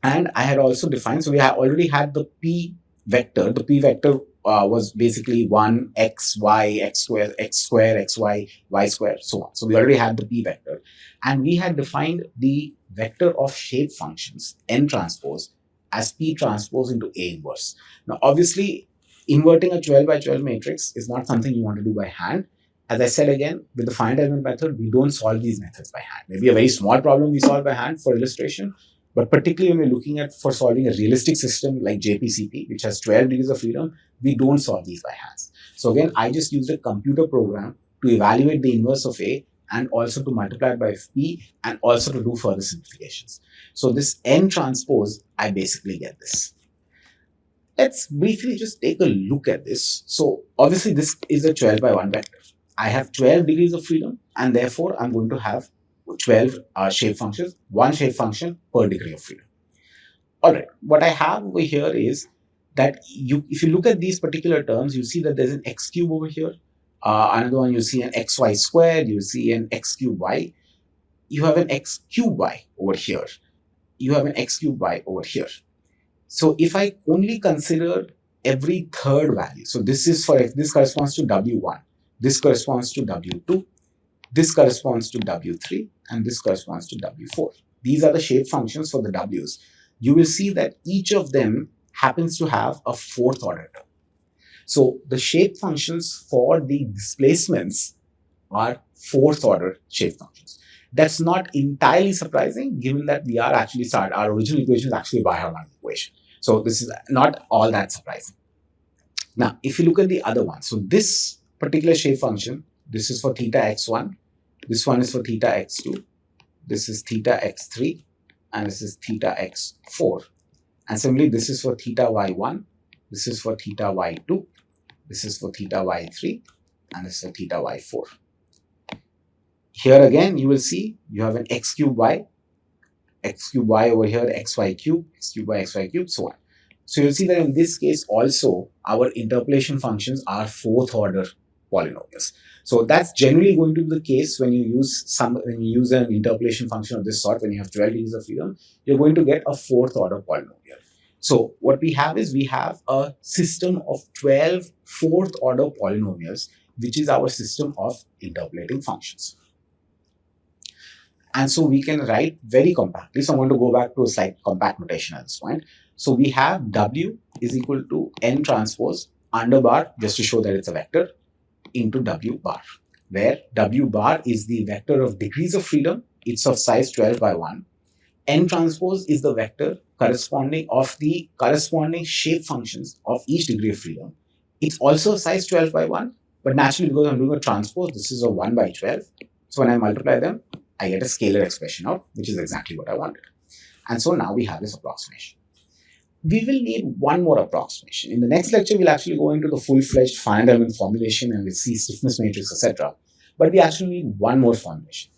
And I had also defined, so we already had the P vector. The P vector was basically 1, x, y, x square, x, y, y square, so on. So we already had the P vector. And we had defined the vector of shape functions, n transpose, as P transpose into A inverse. Now, obviously, inverting a 12 by 12 matrix is not something you want to do by hand. As I said again, with the finite element method, we don't solve these methods by hand. Maybe a very small problem we solve by hand for illustration, but particularly when we're looking at for solving a realistic system like JPCP, which has 12 degrees of freedom, we don't solve these by hands. So again, I just used a computer program to evaluate the inverse of A and also to multiply it by P and also to do further simplifications. So this N transpose, I basically get this. Let's briefly just take a look at this. So obviously this is a 12 by 1 vector. I have 12 degrees of freedom and therefore I'm going to have 12 shape functions, one shape function per degree of freedom. All right, what I have over here is that if you look at these particular terms, you see that there's an x cube over here. Another one, you see an xy squared, you see an x cube y. You have an x cube y over here. You have an x cube y over here. So if I only consider every third value, so this corresponds to W1, this corresponds to W2, this corresponds to W3, and this corresponds to W4. These are the shape functions for the Ws. You will see that each of them happens to have a fourth order term. So the shape functions for the displacements are fourth order shape functions. That's not entirely surprising given that we are actually our original equation is actually a biharmonic equation. So this is not all that surprising. Now, if you look at the other one, so this particular shape function, this is for theta x1, this one is for theta x2, this is theta x3, and this is theta x4. And similarly, this is for theta y1, this is for theta y2, this is for theta y3, and this is for theta y4. Here again, you will see you have an x cube y over here, xy cube, xy cube, so on. So you'll see that in this case also, our interpolation functions are fourth order polynomials. So that's generally going to be the case when you use an interpolation function of this sort. When you have 12 degrees of freedom, you're going to get a fourth order polynomial. So what we have is we have a system of 12 fourth order polynomials, which is our system of interpolating functions. And so we can write very compactly. So I'm going to go back to a slight compact notation at this point. So we have W is equal to N transpose under bar, just to show that it's a vector, into W bar, where W bar is the vector of degrees of freedom. It's of size 12 by 1. N transpose is the vector corresponding of the corresponding shape functions of each degree of freedom. It's also size 12 by 1, but naturally because I'm doing a transpose, this is a 1 by 12. So when I multiply them, I get a scalar expression out, which is exactly what I wanted. And so now we have this approximation. We will need one more approximation. In the next lecture, we'll actually go into the full-fledged finite element formulation and we'll see stiffness matrix, etc. But we actually need one more formulation.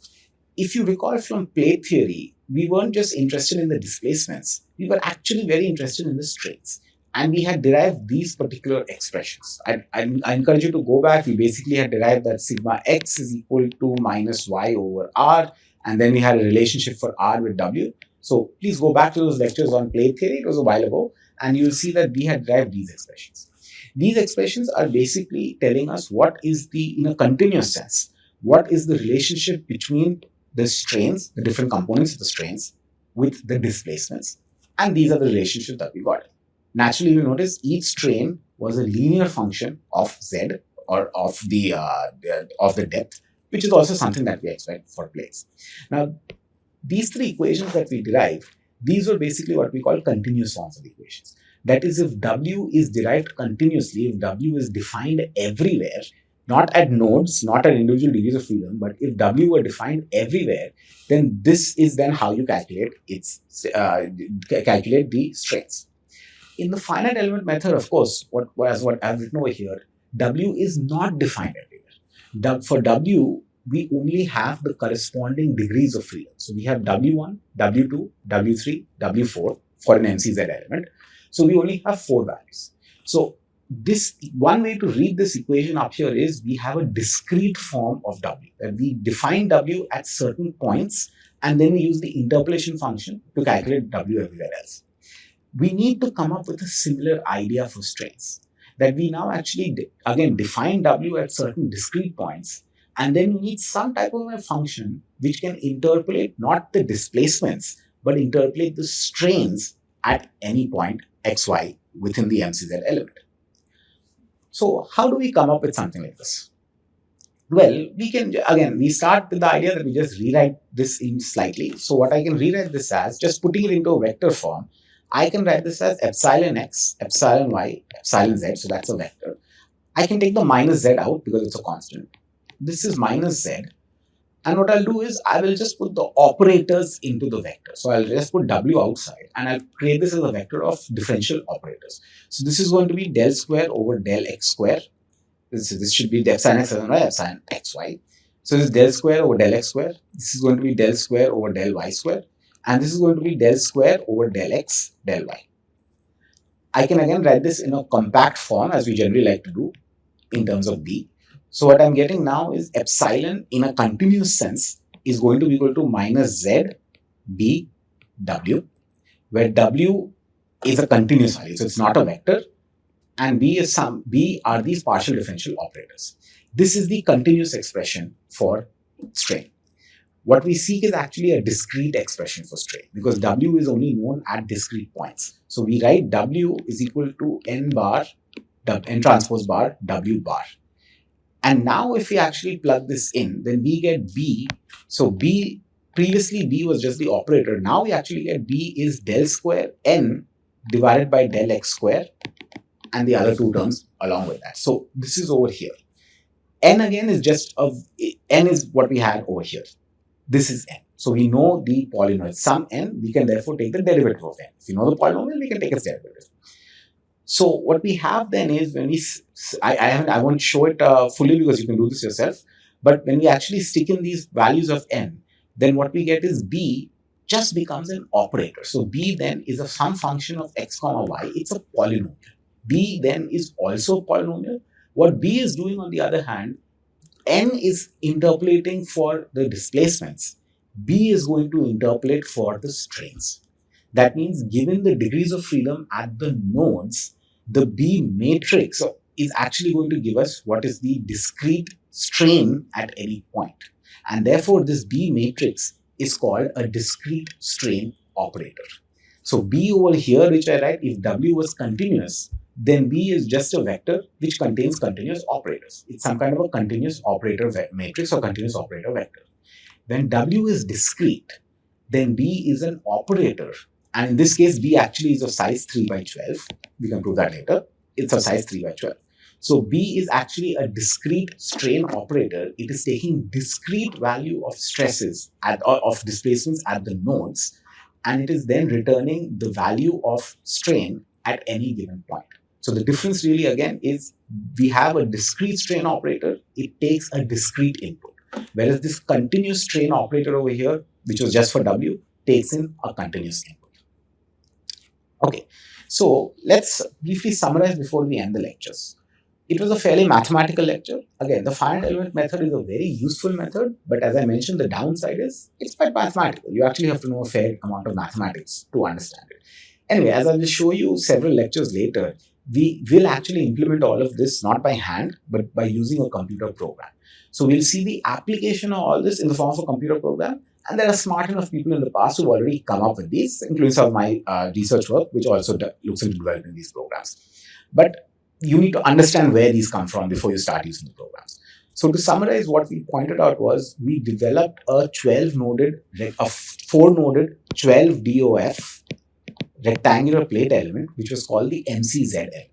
If you recall from plate theory, we weren't just interested in the displacements. We were actually very interested in the strains. And we had derived these particular expressions. I encourage you to go back. We basically had derived that sigma x is equal to minus y over r. And then we had a relationship for r with w. So please go back to those lectures on plate theory. It was a while ago. And you'll see that we had derived these expressions. These expressions are basically telling us what is the, in a continuous sense, what is the relationship between the strains, the different components of the strains, with the displacements. And these are the relationships that we got. Naturally, you notice each strain was a linear function of z or of the depth, which is also something that we expect for plates. Now, these three equations that we derive, these are basically what we call continuous forms of equations. That is, if W is derived continuously, if W is defined everywhere, not at nodes, not at individual degrees of freedom, but if W were defined everywhere, then this is then how you calculate calculate the strains. In the finite element method, of course, what I've written over here, W is not defined everywhere. For W, we only have the corresponding degrees of freedom. So we have W1, W2, W3, W4 for an MCZ element. So we only have 4 values. So this one way to read this equation up here is we have a discrete form of W. That we define W at certain points and then we use the interpolation function to calculate W everywhere else. We need to come up with a similar idea for strains. That we now actually, again, define W at certain discrete points, and then we need some type of a function which can interpolate not the displacements, but interpolate the strains at any point xy within the MCZ element. So how do we come up with something like this? Well, we start with the idea that we just rewrite this in slightly. So what I can rewrite this as, just putting it into a vector form, I can write this as epsilon x, epsilon y, epsilon z, so that's a vector. I can take the minus z out because it's a constant. This is minus z. And what I'll do is I will just put the operators into the vector. So I'll just put W outside and I'll create this as a vector of differential operators. So this is going to be del square over del x square. This should be the epsilon x, epsilon y, epsilon xy. So this is del square over del x square. This is going to be del square over del y square. And this is going to be del square over del x, del y. I can again write this in a compact form as we generally like to do in terms of B. So what I'm getting now is epsilon in a continuous sense is going to be equal to minus z b w, where w is a continuous value, so it's not a vector, and b are these partial differential operators. This is the continuous expression for strain. What we seek is actually a discrete expression for strain because w is only known at discrete points. So we write w is equal to n transpose bar w bar. And now if we actually plug this in, then we get B. So B, previously B was just the operator. Now we actually get B is del square N divided by del X square and the other two terms along with that. So this is over here. N again is N is what we had over here. This is N. So we know the polynomial. Some N, we can therefore take the derivative of N. If you know the polynomial, we can take its derivative. So what we have then is when I won't show it fully because you can do this yourself. But when we actually stick in these values of N, then what we get is B just becomes an operator. So B then is some function of x comma y. It's a polynomial. B then is also a polynomial. What B is doing on the other hand, N is interpolating for the displacements. B is going to interpolate for the strains. That means given the degrees of freedom at the nodes, the B matrix is actually going to give us what is the discrete strain at any point. And therefore, this B matrix is called a discrete strain operator. So B over here, which I write, if W was continuous, then B is just a vector which contains continuous operators. It's some kind of a continuous operator matrix or continuous operator vector. When W is discrete, then B is an operator. And in this case, B actually is of size 3 by 12. We can prove that later. It's of size 3 by 12. So B is actually a discrete strain operator. It is taking discrete value of stresses of displacements at the nodes, and it is then returning the value of strain at any given point. So the difference really again is we have a discrete strain operator. It takes a discrete input, whereas this continuous strain operator over here, which was just for W, takes in a continuous input. Okay, so let's briefly summarize before we end the lectures. It was a fairly mathematical lecture. Again, the finite element method is a very useful method, but as I mentioned, the downside is it's quite mathematical. You actually have to know a fair amount of mathematics to understand it. Anyway, as I will show you several lectures later, we will actually implement all of this not by hand, but by using a computer program. So we'll see the application of all this in the form of a computer program. And there are smart enough people in the past who've already come up with these, including some of my research work, which also looks into developing these programs. But you need to understand where these come from before you start using the programs. So to summarize, what we pointed out was we developed a 4-noded 12 DOF rectangular plate element, which was called the MCZ element.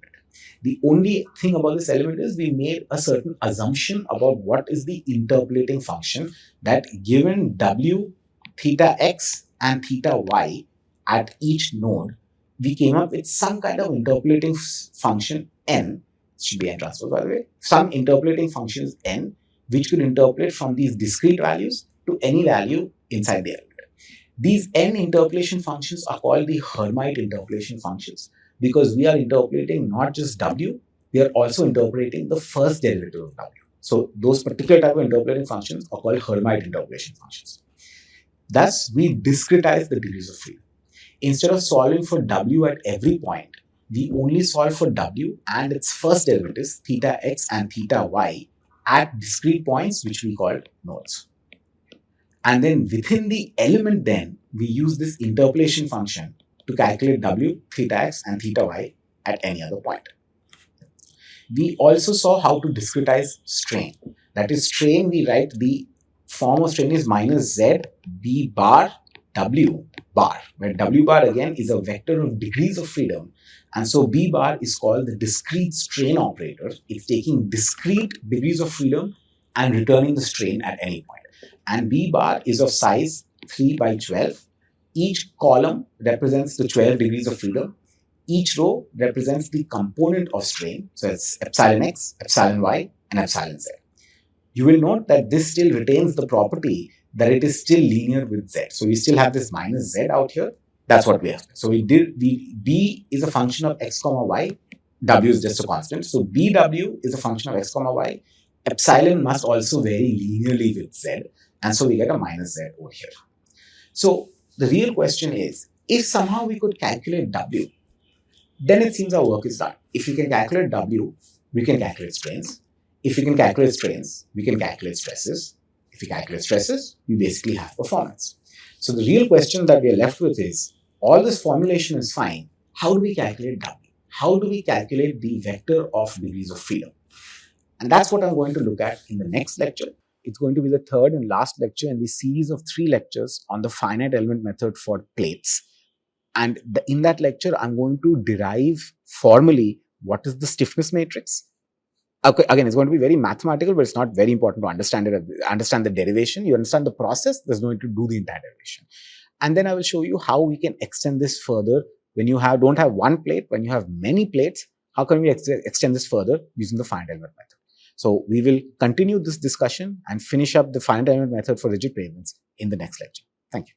The only thing about this element is we made a certain assumption about what is the interpolating function, that given W, theta x and theta y at each node, we came up with some kind of interpolating function n, should be n transpose by the way, some interpolating functions n, which could interpolate from these discrete values to any value inside the element. These n interpolation functions are called the Hermite interpolation functions, because we are interpolating not just W, we are also interpolating the first derivative of W. So those particular type of interpolating functions are called Hermite interpolation functions. Thus, we discretize the degrees of freedom. Instead of solving for W at every point, we only solve for W and its first derivatives, theta x and theta y, at discrete points, which we call nodes. And then within the element, then we use this interpolation function to calculate W, theta x and theta y at any other point. We also saw how to discretize strain. That is, strain, we write the form of strain is minus z b bar w bar, where w bar again is a vector of degrees of freedom. And so b bar is called the discrete strain operator. It's taking discrete degrees of freedom and returning the strain at any point. And b bar is of size 3 by 12. Each column represents the 12 degrees of freedom. Each row represents the component of strain. So it's epsilon x, epsilon y, and epsilon z. You will note that this still retains the property that it is still linear with z. So we still have this minus z out here. That's what we have. So b is a function of x comma y. W is just a constant. So bw is a function of x comma y. Epsilon must also vary linearly with z. And so we get a minus z over here. So the real question is, if somehow we could calculate w, then it seems our work is done. If we can calculate W, we can calculate strains. If we can calculate strains, we can calculate stresses. If we calculate stresses, we basically have performance. So the real question that we are left with is, all this formulation is fine. How do we calculate W? How do we calculate the vector of degrees of freedom? And that's what I'm going to look at in the next lecture. It's going to be the third and last lecture in the series of 3 lectures on the finite element method for plates. And in that lecture, I'm going to derive formally what is the stiffness matrix. Okay, again, it's going to be very mathematical, but it's not very important to understand it. Understand the derivation. You understand the process. There's no need to do the entire derivation. And then I will show you how we can extend this further. When you don't have one plate, when you have many plates, how can we extend this further using the finite element method? So we will continue this discussion and finish up the finite element method for rigid pavements in the next lecture. Thank you.